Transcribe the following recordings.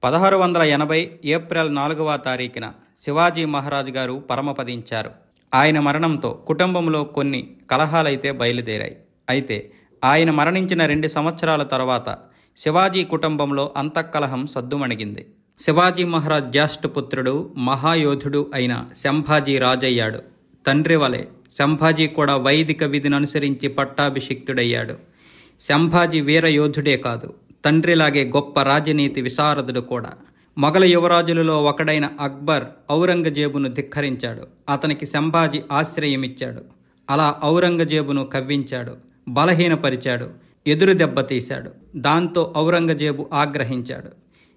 1680 April 4వ తారీఖున శివాజీ మహారాజు గారు పరమపదించారు. ఆయన మరణంతో కుటుంబంలో కొన్ని కలహాలైతే బయలుదేరాయి. అయితే ఆయన మరణించిన 2 సంవత్సరాల తర్వాత శివాజీ కుటుంబంలో అంతఃకలహం సద్దుమణిగింది. శివాజీ మహారాజ్ జ్యేష్ఠపుత్రుడు మహాయోధుడు అయిన సంభాజీ రాజయ్యాడు. తండ్రి వలె సంభాజీ కూడా వైదిక విధిని అనుసరించి పట్టాభిషిక్తుడయ్యాడు. సంభాజీ వీరయోధుడే కాదు, తండ్రిలాగే గొప్ప రాజనీతి విశారదుడు కూడా. మొఘల యువరాజులలో ఒకడైన అక్బర్ ఔరంగజేబును ధిక్కరించాడు. అతనికి సంభాజీ ఆశ్రయమిచ్చాడు. అలా ఔరంగజేబును కవ్వించాడు, బలహీనపరిచాడు, ఎదురు దెబ్బతీశాడు. దాంతో ఔరంగజేబు ఆగ్రహించాడు.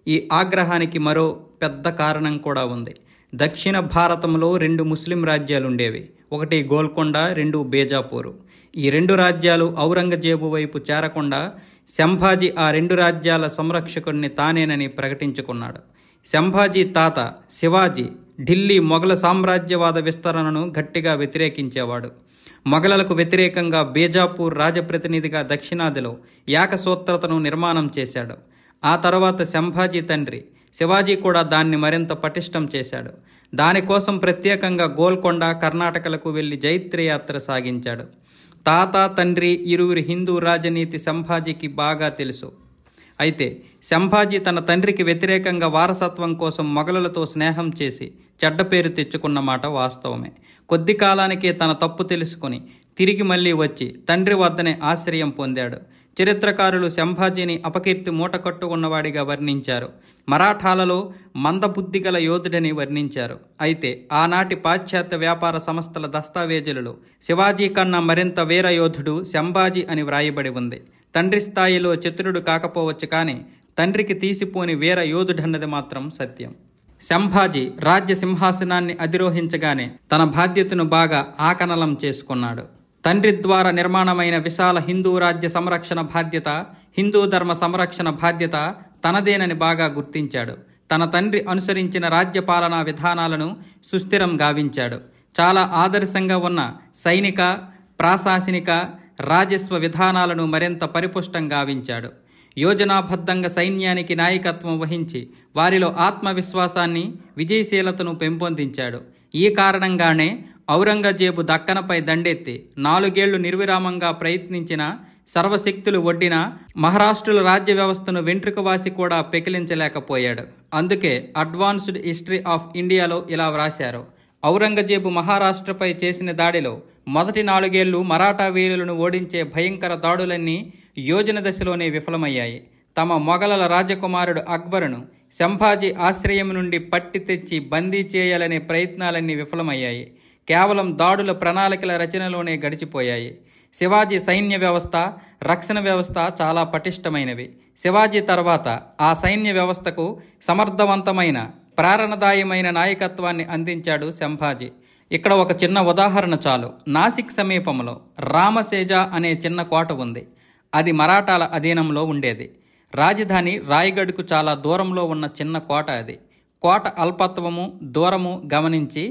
ఈ ఆగ్రహానికి మరో పెద్ద కారణం కూడా ఉంది. దక్షిణ భారతంలో 2 ముస్లిం రాజ్యాలుండేవి. ఒకటి గోల్కొండ, 2 బేజాపూరు. ఈ 2 రాజ్యాలు ఔరంగజేబు వైపు చేరకుండా సంభాజీ ఆ 2 రాజ్యాల సంరక్షకుడిని తానేనని ప్రకటించుకున్నాడు. సంభాజీ తాత శివాజీ ఢిల్లీ మొఘల సామ్రాజ్యవాద విస్తరణను గట్టిగా వ్యతిరేకించేవాడు. మొఘలులకు వ్యతిరేకంగా బేజాపూర్ రాజప్రతినిధిగా దక్షిణాదిలో ఏకసూత్రతను నిర్మాణం చేశాడు. ఆ తర్వాత సంభాజీ తండ్రి శివాజీ కూడా దాన్ని మరింత పటిష్టం చేశాడు. దానికోసం ప్రత్యేకంగా గోల్కొండ, కర్ణాటకలకు వెళ్లి జైత్రయాత్ర సాగించాడు. తాత తండ్రి ఇరువురి హిందూ రాజనీతి సంభాజీకి బాగా తెలుసు. అయితే సంభాజీ తన తండ్రికి వ్యతిరేకంగా వారసత్వం కోసం మొఘలులతో స్నేహం చేసి చెడ్డ పేరు తెచ్చుకున్న మాట వాస్తవమే. కొద్ది కాలానికే తన తప్పు తెలుసుకుని తిరిగి మళ్ళీ వచ్చి తండ్రి వద్దనే ఆశ్రయం పొందాడు. చరిత్రకారులు సంభాజీని అపకీర్తి మూటకట్టుకున్నవాడిగా వర్ణించారు. మరాఠాలలో మందబుద్ధిగల యోధుడని వర్ణించారు. అయితే ఆనాటి పాశ్చాత్య వ్యాపార సంస్థల దస్తావేజులలో శివాజీ కన్నా మరింత వీరయోధుడు సంభాజీ అని వ్రాయబడి ఉంది. తండ్రి స్థాయిలో చతురుడు కాకపోవచ్చు, కానీ తండ్రికి తీసిపోని వీర యోధుడన్నది మాత్రం సత్యం. సంభాజీ రాజ్య సింహాసనాన్ని అధిరోహించగానే తన బాధ్యతను బాగా ఆకనలం చేసుకున్నాడు. తండ్రి ద్వారా నిర్మాణమైన విశాల హిందూ రాజ్య సంరక్షణ బాధ్యత, హిందూ ధర్మ సంరక్షణ బాధ్యత తనదేనని బాగా గుర్తించాడు. తన తండ్రి అనుసరించిన రాజ్య పాలనా విధానాలను సుస్థిరం గావించాడు. చాలా ఆదర్శంగా ఉన్న సైనిక, ప్రాశాసనిక, రాజస్వ విధానాలను మరింత పరిపుష్టం గావించాడు. యోజనాబద్ధంగా సైన్యానికి నాయకత్వం వహించి వారిలో ఆత్మవిశ్వాసాన్ని, విజయశీలతను పెంపొందించాడు. ఈ కారణంగానే ఔరంగజేబు దక్కనపై దండెత్తి 4 ఏళ్లు నిర్విరామంగా ప్రయత్నించిన సర్వశక్తులు ఒడ్డిన మహారాష్ట్రుల రాజ్య వ్యవస్థను వెంట్రుకవాసి కూడా పెకిలించలేకపోయాడు. అందుకే అడ్వాన్స్డ్ హిస్టరీ ఆఫ్ ఇండియాలో ఇలా వ్రాశారు: ఔరంగజేబు మహారాష్ట్రపై చేసిన దాడిలో మొదటి 4 ఏళ్లు మరాఠా వీరులను ఓడించే భయంకర దాడులన్నీ యోజన దశలోనే విఫలమయ్యాయి. తమ మొఘలుల రాజకుమారుడు అక్బరును సంభాజీ ఆశ్రయం నుండి పట్టి తెచ్చి బందీ చేయాలనే ప్రయత్నాలన్నీ విఫలమయ్యాయి. కేవలం దాడుల ప్రణాళికల రచనలోనే గడిచిపోయాయి. శివాజీ సైన్య వ్యవస్థ, రక్షణ వ్యవస్థ చాలా పటిష్టమైనవి. శివాజీ తర్వాత ఆ సైన్య వ్యవస్థకు సమర్థవంతమైన, ప్రేరణదాయమైన నాయకత్వాన్ని అందించాడు సంభాజీ. ఇక్కడ ఒక చిన్న ఉదాహరణ చాలు. నాసిక్ సమీపంలో రామసేజ అనే చిన్న కోట ఉంది. అది మరాఠాల అధీనంలో ఉండేది. రాజధాని రాయగఢ్కు చాలా దూరంలో ఉన్న చిన్న కోట అది. కోట అల్పత్వము, దూరము గమనించి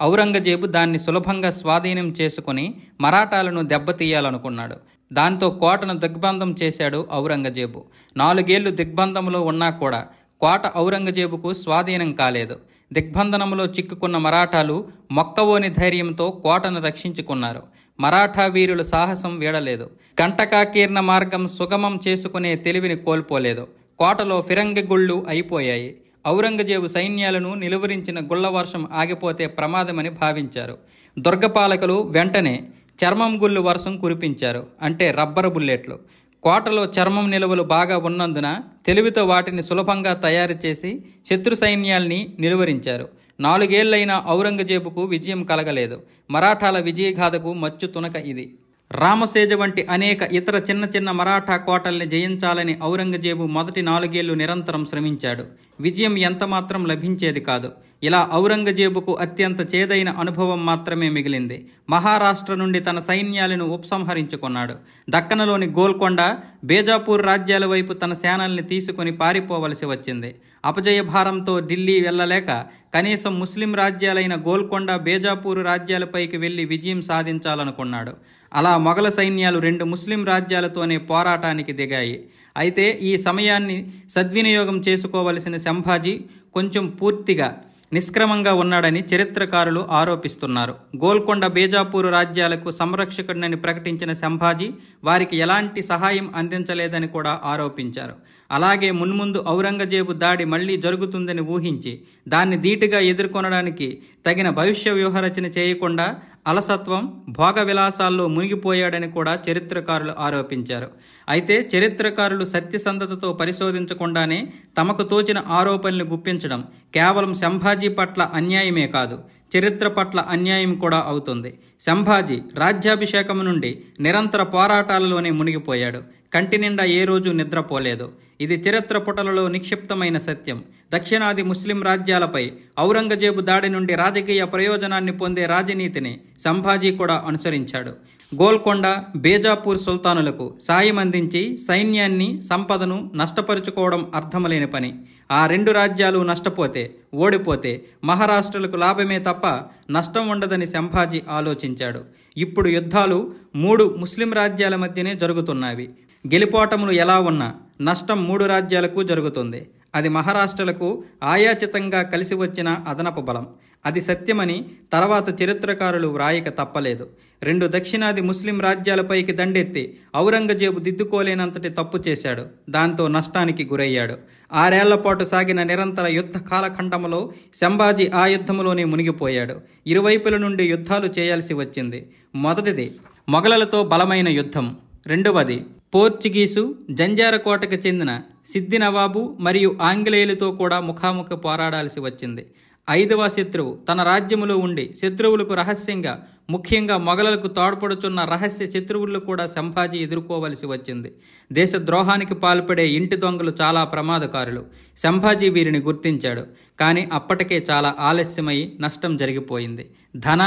ఔరంగజేబు దాన్ని సులభంగా స్వాధీనం చేసుకుని మరాఠాలను దెబ్బతీయాలనుకున్నాడు. దాంతో కోటను దిగ్బంధం చేశాడు ఔరంగజేబు. 4 ఏళ్లు దిగ్బంధంలో ఉన్నా కూడా కోట ఔరంగజేబుకు స్వాధీనం కాలేదు. దిగ్బంధనంలో చిక్కుకున్న మరాఠాలు మొక్కవోని ధైర్యంతో కోటను రక్షించుకున్నారు. మరాఠా వీరుల సాహసం వీడలేదు. కంటకాకీర్ణ మార్గం సుగమం చేసుకునే తెలివిని కోల్పోలేదు. కోటలో ఫిరంగి గుళ్ళు అయిపోయాయి. ఔరంగజేబు సైన్యాలను నిలువరించిన గుళ్ల వర్షం ఆగిపోతే ప్రమాదమని భావించారు. దుర్గపాలకులు వెంటనే చర్మం గుళ్ళు వర్షం కురిపించారు, అంటే రబ్బరు బుల్లెట్లు. కోటలో చర్మం నిలువలు బాగా ఉన్నందున తెలివితో వాటిని సులభంగా తయారు చేసి శత్రు సైన్యాల్ని నిలువరించారు. 4 ఏళ్లైనా ఔరంగజేబుకు విజయం కలగలేదు. మరాఠాల విజయగాథకు మచ్చు తునక ఇది. రామసేజ వంటి అనేక ఇతర చిన్న చిన్న మరాఠా కోటల్ని జయించాలని ఔరంగజేబు మొదటి 4 ఏళ్లు నిరంతరం శ్రమించాడు. విజయం ఎంతమాత్రం లభించేది కాదు. ఇలా ఔరంగజేబుకు అత్యంత చేదైన అనుభవం మాత్రమే మిగిలింది. మహారాష్ట్ర నుండి తన సైన్యాలను ఉపసంహరించుకున్నాడు. దక్కనలోని గోల్కొండ, బేజాపూర్ రాజ్యాల వైపు తన సేనల్ని తీసుకుని పారిపోవలసి వచ్చింది. అపజయ భారంతో ఢిల్లీ వెళ్లలేక కనీసం ముస్లిం రాజ్యాలైన గోల్కొండ, బేజాపూర్ రాజ్యాలపైకి వెళ్లి విజయం సాధించాలనుకున్నాడు. అలా మొఘల సైన్యాలు 2 ముస్లిం రాజ్యాలతోనే పోరాటానికి దిగాయి. అయితే ఈ సమయాన్ని సద్వినియోగం చేసుకోవలసిన సంభాజీ కొంచెం పూర్తిగా నిష్క్రమంగా ఉన్నాడని చరిత్రకారులు ఆరోపిస్తున్నారు. గోల్కొండ, బేజాపూర్ రాజ్యాలకు సంరక్షకుడినని ప్రకటించిన సంభాజీ వారికి ఎలాంటి సహాయం అందించలేదని కూడా ఆరోపించారు. అలాగే మున్ముందు ఔరంగజేబు దాడి మళ్లీ జరుగుతుందని ఊహించి దాన్ని ధీటుగా ఎదుర్కొనడానికి తగిన భవిష్య వ్యూహరచన చేయకుండా అలసత్వం, భోగ విలాసాల్లో మునిగిపోయాడని కూడా చరిత్రకారులు ఆరోపించారు. అయితే చరిత్రకారులు సత్యసంధతతో పరిశోధించకుండానే తమకు తోచిన ఆరోపణలు గుప్పించడం కేవలం సంభాజీ పట్ల అన్యాయమే కాదు, చరిత్ర పట్ల అన్యాయం కూడా అవుతుంది. సంభాజీ రాజ్యాభిషేకం నుండి నిరంతర పోరాటాలలోనే మునిగిపోయాడు. కంటి నిండా ఏ రోజు నిద్రపోలేదు. ఇది చరిత్ర పుటలలో నిక్షిప్తమైన సత్యం. దక్షిణాది ముస్లిం రాజ్యాలపై ఔరంగజేబు దాడి నుండి రాజకీయ ప్రయోజనాన్ని పొందే రాజనీతిని సంభాజీ కూడా అనుసరించాడు. గోల్కొండ, బేజాపూర్ సుల్తానులకు సాయం అందించి సైన్యాన్ని, సంపదను నష్టపరుచుకోవడం అర్థమలేని పని. ఆ 2 రాజ్యాలు నష్టపోతే, ఓడిపోతే మహారాష్ట్రలకు లాభమే తప్ప నష్టం ఉండదని సంభాజీ ఆలోచించాడు. ఇప్పుడు యుద్ధాలు 3 ముస్లిం రాజ్యాల మధ్యనే జరుగుతున్నవి. గెలుపోటములు ఎలా ఉన్నా నష్టం 3 రాజ్యాలకు జరుగుతుంది. అది మహారాష్ట్రలకు ఆయాచితంగా కలిసి వచ్చిన అదనపు బలం. అది సత్యమని తర్వాత చరిత్రకారులు వ్రాయక తప్పలేదు. 2 దక్షిణాది ముస్లిం రాజ్యాలపైకి దండెత్తి ఔరంగజేబు దిద్దుకోలేనంతటి తప్పు చేశాడు. దాంతో నష్టానికి గురయ్యాడు. 6 ఏళ్ల పాటు సాగిన నిరంతర యుద్ధ కాలఖండంలో సంభాజీ ఆ యుద్ధంలోనే మునిగిపోయాడు. ఇరువైపుల నుండి యుద్ధాలు చేయాల్సి వచ్చింది. మొదటిది మొఘలులతో బలమైన యుద్ధం. రెండవది పోర్చుగీసు జంజారకోటకు చెందిన సిద్ది నవాబు మరియు ఆంగ్లేయులతో కూడా ముఖాముఖి పోరాడాల్సి వచ్చింది. 5వ శత్రువు తన రాజ్యములో ఉండి శత్రువులకు రహస్యంగా, ముఖ్యంగా మొఘలులకు తోడ్పడుచున్న రహస్య శత్రువులు కూడా సంభాజీ ఎదుర్కోవలసి వచ్చింది. దేశద్రోహానికి పాల్పడే ఇంటి దొంగలు చాలా ప్రమాదకారులు. సంభాజీ వీరిని గుర్తించాడు. కానీ అప్పటికే చాలా ఆలస్యమై నష్టం జరిగిపోయింది. ధన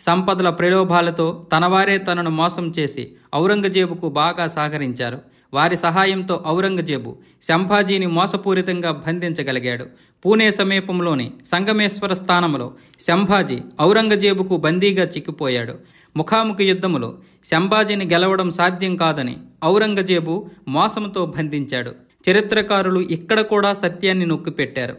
సంపదల ప్రలోభాలతో తనవారే తనను మోసం చేసి ఔరంగజేబుకు బాగా సహకరించారు. వారి సహాయంతో ఔరంగజేబు సంభాజీని మోసపూరితంగా బంధించగలిగాడు. పూణే సమీపంలోని సంగమేశ్వర స్థానంలో సంభాజీ ఔరంగజేబుకు బందీగా చిక్కిపోయాడు. ముఖాముఖి యుద్ధములో సంభాజీని గెలవడం సాధ్యం కాదని ఔరంగజేబు మోసంతో బంధించాడు. చరిత్రకారులు ఇక్కడ కూడా సత్యాన్ని నొక్కిపెట్టారు.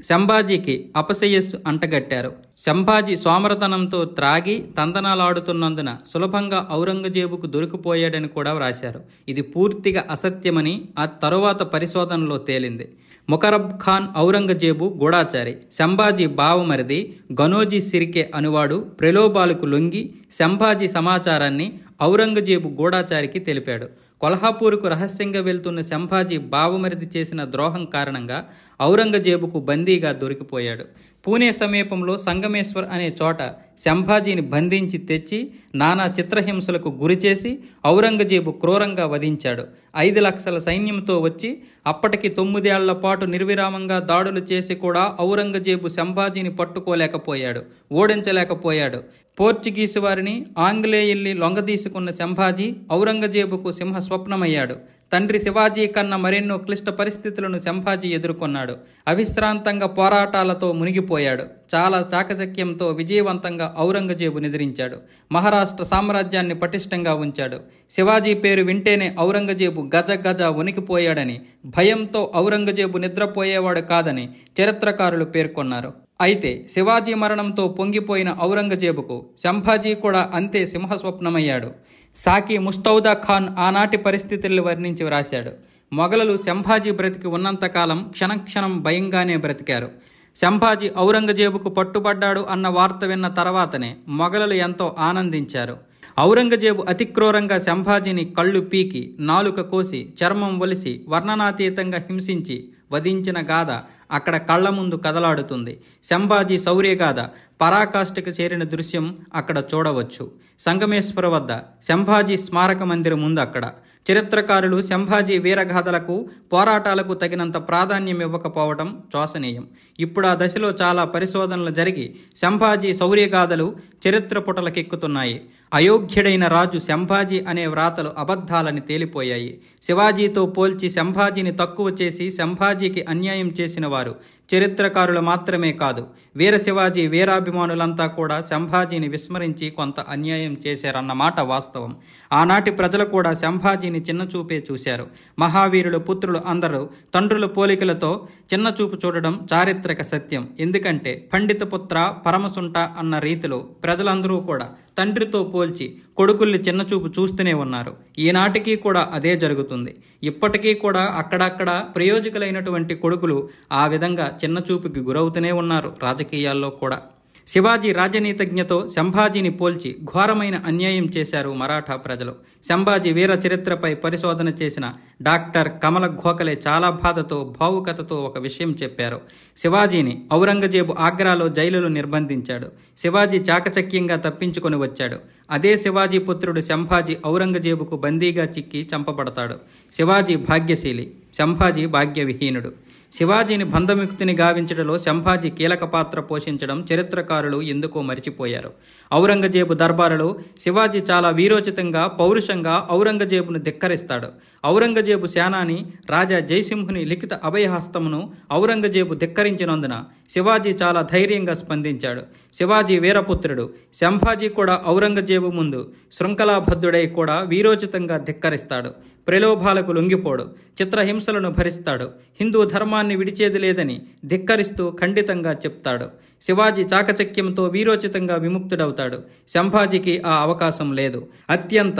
సంభాజీకి అపశయస్సు అంటగట్టారు. సంభాజీ సోమరతనంతో త్రాగి తందనాలాడుతున్నందున సులభంగా ఔరంగజేబుకు దొరికిపోయాడని కూడా వ్రాశారు. ఇది పూర్తిగా అసత్యమని ఆ తరువాత పరిశోధనలో తేలింది. ముకరబ్ ఖాన్ ఔరంగజేబు గూఢాచారి. సంభాజీ బావమరిది గనోజీ సిర్కే అనువాడు ప్రలోభాలకు లొంగి సంభాజీ సమాచారాన్ని ఔరంగజేబు గూఢాచారికి తెలిపాడు. కొల్హాపూర్కు రహస్యంగా వెళ్తున్న సంభాజీ బావమరిది చేసిన ద్రోహం కారణంగా ఔరంగజేబుకు బందీగా దొరికిపోయాడు. పూణే సమీపంలో సంగమేశ్వర్ అనే చోట సంభాజీని బంధించి తెచ్చి నానా చిత్రహింసలకు గురిచేసి ఔరంగజేబు క్రూరంగా వధించాడు. 5 లక్షల సైన్యంతో వచ్చి అప్పటికి 9 ఏళ్ల పాటు నిర్విరామంగా దాడులు చేసి కూడా ఔరంగజేబు సంభాజీని పట్టుకోలేకపోయాడు, ఓడించలేకపోయాడు. పోర్చుగీసు వారిని, ఆంగ్లేయుల్ని లొంగదీసుకున్న సంభాజీ ఔరంగజేబుకు సింహ స్వప్నమయ్యాడు. తండ్రి శివాజీ కన్నా మరెన్నో క్లిష్ట పరిస్థితులను సంభాజీ ఎదుర్కొన్నాడు. అవిశ్రాంతంగా పోరాటాలతో మునిగిపోయాడు. చాలా చాకచక్యంతో విజయవంతంగా ఔరంగజేబు నిద్రించాడు. మహారాష్ట్ర సామ్రాజ్యాన్ని పటిష్టంగా ఉంచాడు. శివాజీ పేరు వింటేనే ఔరంగజేబు గజ గజ వణికిపోయాడని, భయంతో ఔరంగజేబు నిద్రపోయేవాడు కాదని చరిత్రకారులు పేర్కొన్నారు. అయితే శివాజీ మరణంతో పొంగిపోయిన ఔరంగజేబుకు సంభాజీ కూడా అంతే సింహస్వప్నమయ్యాడు. సాకి ముస్తౌదా ఖాన్ ఆనాటి పరిస్థితులను వర్ణించి వ్రాశాడు. మొఘలులు సంభాజీ బ్రతికి ఉన్నంతకాలం క్షణక్షణం భయంగానే బ్రతికారు. సంభాజీ ఔరంగజేబుకు పట్టుబడ్డాడు అన్న వార్త విన్న తర్వాతనే మొఘలులు ఎంతో ఆనందించారు. ఔరంగజేబు అతిక్రూరంగా సంభాజీని కళ్ళు పీకి, నాలుక కోసి, చర్మం ఒలిసి, వర్ణనాతీతంగా హింసించి వధించిన గాథ అక్కడ కళ్ల ముందు కదలాడుతుంది. సంభాజీ శౌర్యగాథ పరాకాష్ఠకు చేరిన దృశ్యం అక్కడ చూడవచ్చు. సంగమేశ్వర వద్ద సంభాజీ స్మారక మందిరం ఉంది. అక్కడ చరిత్రకారులు సంభాజీ వీరగాథలకు, పోరాటాలకు తగినంత ప్రాధాన్యం ఇవ్వకపోవడం శోచనీయం. ఇప్పుడు ఆ దశలో చాలా పరిశోధనలు జరిగి సంభాజీ శౌర్యగాథలు చరిత్ర పుటలకెక్కుతున్నాయి. అయోగ్యుడైన రాజు సంభాజీ అనే వ్రాతలు అబద్ధాలని తేలిపోయాయి. శివాజీతో పోల్చి సంభాజీని తక్కువ చేసి సంభాజీకి అన్యాయం చేసిన వారు చరిత్రకారులు మాత్రమే కాదు, వీర శివాజీ వీరాభిమానులంతా కూడా సంభాజీని విస్మరించి కొంత అన్యాయం చేశారన్నమాట వాస్తవం. ఆనాటి ప్రజలు కూడా సంభాజీని చిన్నచూపే చూశారు. మహావీరుల పుత్రులు అందరూ తండ్రుల పోలికలతో చిన్నచూపు చూడడం చారిత్రక సత్యం. ఎందుకంటే పండిత పుత్ర పరమసుంట అన్న రీతిలో ప్రజలందరూ కూడా తండ్రితో పోల్చి కొడుకుల్ని చిన్నచూపు చూస్తూనే ఉన్నారు. ఈనాటికి కూడా అదే జరుగుతుంది. ఇప్పటికీ కూడా అక్కడక్కడ ప్రయోజకులైనటువంటి కొడుకులు ఆ విధంగా చిన్నచూపుకి గురవుతూనే ఉన్నారు రాజకీయాల్లో కూడా. శివాజీ రాజనీతిజ్ఞతో సంభాజీని పోల్చి ఘోరమైన అన్యాయం చేశారు మరాఠా ప్రజలు. సంభాజీ వీర చరిత్రపై పరిశోధన చేసిన డాక్టర్ కమల ఘోఖలే చాలా బాధతో భావుకతతో ఒక విషయం చెప్పారు. శివాజీని ఔరంగజేబు ఆగ్రాలో జైలులో నిర్బంధించాడు. శివాజీ చాకచక్యంగా తప్పించుకొని వచ్చాడు. అదే శివాజీ పుత్రుడు సంభాజీ ఔరంగజేబుకు బందీగా చిక్కి చంపబడతాడు. శివాజీ భాగ్యశీలి, సంభాజీ భాగ్యవిహీనుడు. శివాజీని బంధముక్తిని గావించడంలో సంభాజీ కీలక పాత్ర పోషించడం చరిత్రకారులు ఎందుకో మరిచిపోయారు. ఔరంగజేబు దర్బారులో శివాజీ చాలా వీరోచితంగా పౌరుషంగా ఔరంగజేబును ధిక్కరిస్తాడు. ఔరంగజేబు సేనాని రాజా జయసింహుని లిఖిత అభయహస్తమును ఔరంగజేబు ధిక్కరించినందున శివాజీ చాలా ధైర్యంగా స్పందించాడు. శివాజీ వీరపుత్రుడు. సంభాజీ కూడా ఔరంగజేబు ముందు శృంఖలాబద్ధుడై కూడా వీరోచితంగా ధిక్కరిస్తాడు. ప్రలోభాలకు లొంగిపోడు. చిత్రహింసలను భరిస్తాడు. హిందూ ధర్మాన్ని విడిచేది లేదని ధిక్కరిస్తూ ఖండితంగా చెప్తాడు. శివాజీ చాకచక్యంతో వీరోచితంగా విముక్తుడవుతాడు. సంభాజీకి ఆ అవకాశం లేదు. అత్యంత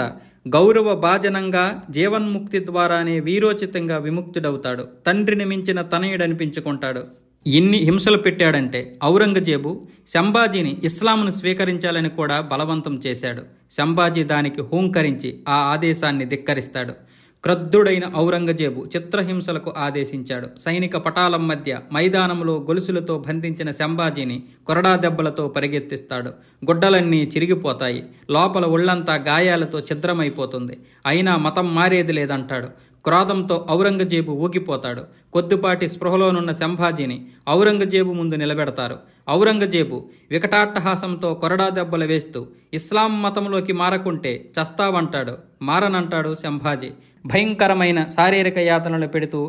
గౌరవ భాజనంగా జీవన్ముక్తి ద్వారానే వీరోచితంగా విముక్తుడవుతాడు. తండ్రిని మించిన తనయుడనిపించుకుంటాడు. ఎన్ని హింసలు పెట్టాడంటే ఔరంగజేబు సంభాజీని ఇస్లాంను స్వీకరించాలని కూడా బలవంతం చేశాడు. సంభాజీ దానికి హూంకరించి ఆ ఆదేశాన్ని ధిక్కరిస్తాడు. క్రుద్ధుడైన ఔరంగజేబు చిత్రహింసలకు ఆదేశించాడు. సైనిక పటాలం మధ్య మైదానంలో గొలుసులతో బంధించిన సంభాజీని కొరడా దెబ్బలతో పరిగెత్తిస్తాడు. గుడ్డలన్నీ చిరిగిపోతాయి. లోపల ఒళ్లంతా గాయాలతో ఛిద్రమైపోతుంది. అయినా మతం మారేది లేదంటాడు. క్రోధంతో ఔరంగజేబు ఊగిపోతాడు. కొద్దిపాటి స్పృహలోనున్న సంభాజీని ఔరంగజేబు ముందు నిలబెడతారు. ఔరంగజేబు వికటాట్టహాసంతో కొరడా దెబ్బలు వేస్తూ ఇస్లాం మతంలోకి మారకుంటే చస్తావంటాడు. మారనంటాడు సంభాజీ. భయంకరమైన శారీరక యాతనలు పెడుతూ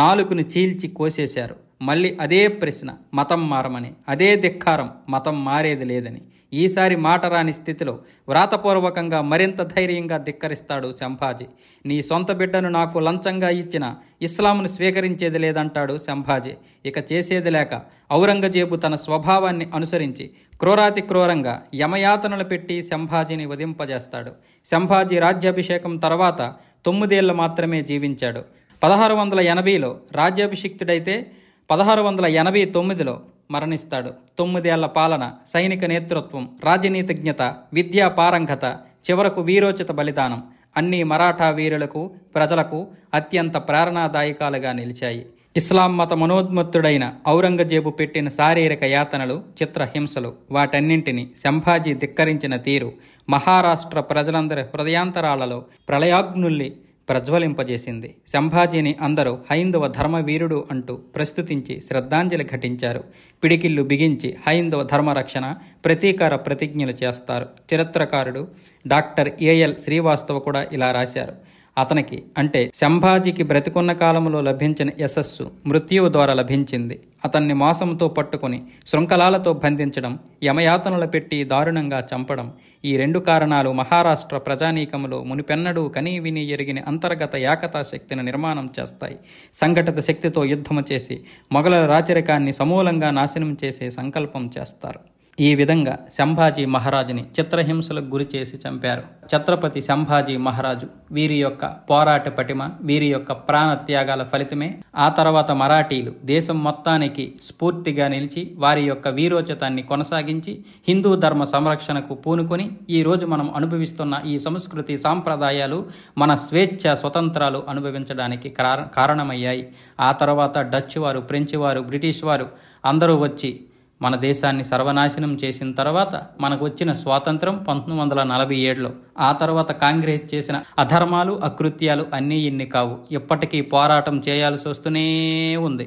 నాలుకను చీల్చి కోసేశారు. మళ్ళీ అదే ప్రశ్న, మతం మారమని. అదే ధిక్కారం, మతం మారేది లేదని. ఈసారి మాట రాని స్థితిలో వ్రాతపూర్వకంగా మరింత ధైర్యంగా ధిక్కరిస్తాడు సంభాజీ. నీ సొంత బిడ్డను నాకు లంచంగా ఇచ్చిన ఇస్లాంను స్వీకరించేది లేదంటాడు సంభాజీ. ఇక చేసేది లేక ఔరంగజేబు తన స్వభావాన్ని అనుసరించి క్రూరాతి క్రూరంగా యమయాతనలు పెట్టి సంభాజీని వధింపజేస్తాడు. సంభాజీ రాజ్యాభిషేకం తర్వాత 9 ఏళ్లు మాత్రమే జీవించాడు. 1680లో రాజ్యాభిషిక్తుడైతే 1689లో మరణిస్తాడు. 9 ఏళ్ల పాలన, సైనిక నేతృత్వం, రాజనీతిజ్ఞత, విద్యా పారంగత, చివరకు వీరోచిత బలిదానం అన్నీ మరాఠా వీరులకు, ప్రజలకు అత్యంత ప్రేరణాదాయకాలుగా నిలిచాయి. ఇస్లాం మత మనోన్మత్తుడైన ఔరంగజేబు పెట్టిన శారీరక యాతనలు, చిత్రహింసలు, వాటన్నింటినీ సంభాజీ ధిక్కరించిన తీరు మహారాష్ట్ర ప్రజలందరి హృదయాంతరాలలో ప్రళయాగ్నుల్ని ప్రజ్వలింపజేసింది. సంభాజీని అందరూ హైందవ ధర్మవీరుడు అంటూ ప్రస్తుతించి శ్రద్ధాంజలి ఘటించారు. పిడికిళ్ళు బిగించి హైందవ ధర్మరక్షణ ప్రతీకార ప్రతిజ్ఞలు చేస్తారు. చరిత్రకారుడు డాక్టర్ ఏఎల్ శ్రీవాస్తవ కూడా ఇలా రాశారు. అతనికి అంటే సంభాజీకి బ్రతికున్న కాలంలో లభించిన యశస్సు మృత్యువు ద్వారా లభించింది. అతన్ని మోసంతో పట్టుకుని శృంఖలాలతో బంధించడం, యమయాతనలు పెట్టి దారుణంగా చంపడం, ఈ 2 కారణాలు మహారాష్ట్ర ప్రజానీకంలో మునిపెన్నడూ కనీ విని ఎరిగిన అంతర్గత ఏకతా శక్తిని నిర్మాణం చేస్తాయి. సంఘటిత శక్తితో యుద్ధము చేసి మొఘలుల రాచరికాన్ని సమూలంగా నాశనం చేసే సంకల్పం చేస్తారు. ఈ విధంగా సంభాజీ మహారాజుని చిత్రహింసలకు గురి చేసి చంపారు. ఛత్రపతి సంభాజీ మహారాజు వీరి యొక్క పోరాట పటిమ, వీరి యొక్క ప్రాణ త్యాగాల ఫలితమే ఆ తర్వాత మరాఠీలు దేశం మొత్తానికి స్ఫూర్తిగా నిలిచి వారి యొక్క వీరోచితాన్ని కొనసాగించి హిందూ ధర్మ సంరక్షణకు పూనుకొని ఈరోజు మనం అనుభవిస్తున్న ఈ సంస్కృతి సాంప్రదాయాలు, మన స్వేచ్ఛ స్వతంత్రాలు అనుభవించడానికి కారణమయ్యాయి. ఆ తర్వాత డచ్ వారు, ఫ్రెంచ్ వారు, బ్రిటిష్ వారు అందరూ వచ్చి మన దేశాన్ని సర్వనాశనం చేసిన తర్వాత మనకు వచ్చిన స్వాతంత్రం 1947లో. ఆ తర్వాత కాంగ్రెస్ చేసిన అధర్మాలు, అకృత్యాలు అన్నీ ఇన్ని కావు. ఎప్పటికీ పోరాటం చేయాల్సి వస్తూనే ఉంది.